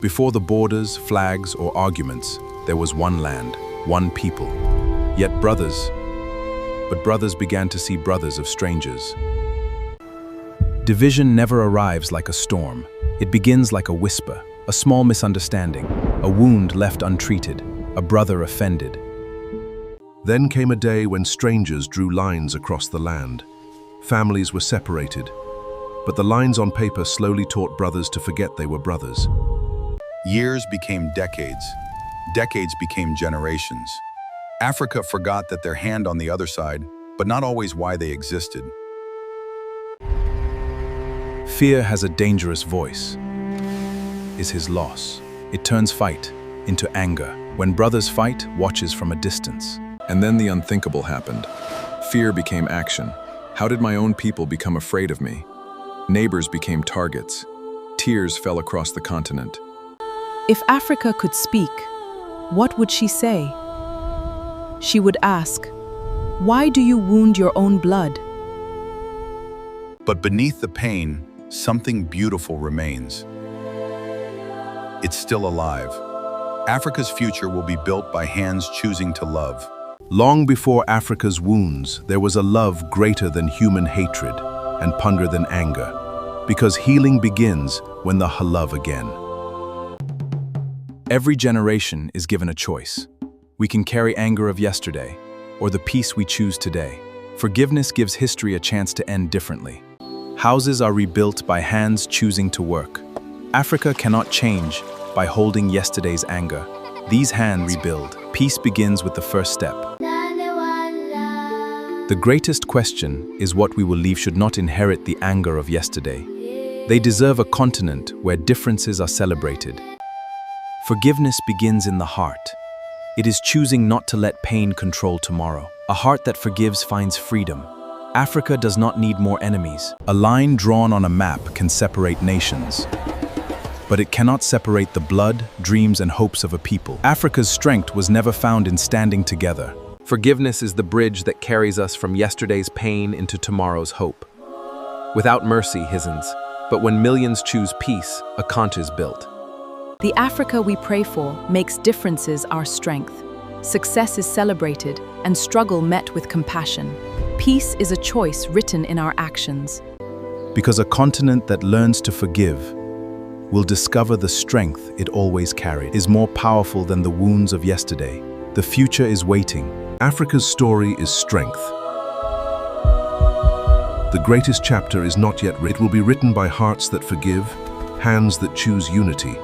Before the borders, flags, or arguments, there was one land, one people. Yet brothers began to see brothers of strangers. Division never arrives like a storm. It begins like a whisper, a small misunderstanding, a wound left untreated, a brother offended. Then came a day when strangers drew lines across the land. Families were separated, but the lines on paper slowly taught brothers to forget they were brothers. Years became decades. Decades became generations. Africa forgot that their hand on the other side, but not always why they existed. Fear has a dangerous voice. Is his loss. It turns fight into anger. When brothers fight, watches from a distance. And then the unthinkable happened. Fear became action. How did my own people become afraid of me? Neighbors became targets. Tears fell across the continent. If Africa could speak, what would she say? She would ask, "Why do you wound your own blood?" But beneath the pain, something beautiful remains. It's still alive. Africa's future will be built by hands choosing to love. Long before Africa's wounds, there was a love greater than human hatred and punder than anger, because healing begins when the love again. Every generation is given a choice. We can carry anger of yesterday, or the peace we choose today. Forgiveness gives history a chance to end differently. Houses are rebuilt by hands choosing to work. Africa cannot change by holding yesterday's anger. These hands rebuild. Peace begins with the first step. The greatest question is what we will leave should not inherit the anger of yesterday. They deserve a continent where differences are celebrated. Forgiveness begins in the heart. It is choosing not to let pain control tomorrow. A heart that forgives finds freedom. Africa does not need more enemies. A line drawn on a map can separate nations, but it cannot separate the blood, dreams, and hopes of a people. Africa's strength was never found in standing together. Forgiveness is the bridge that carries us from yesterday's pain into tomorrow's hope. Without mercy, hisns, but when millions choose peace, a continent is built. The Africa we pray for makes differences our strength. Success is celebrated and struggle met with compassion. Peace is a choice written in our actions. Because a continent that learns to forgive will discover the strength it always carried, is more powerful than the wounds of yesterday. The future is waiting. Africa's story is strength. The greatest chapter is not yet written. It will be written by hearts that forgive, hands that choose unity,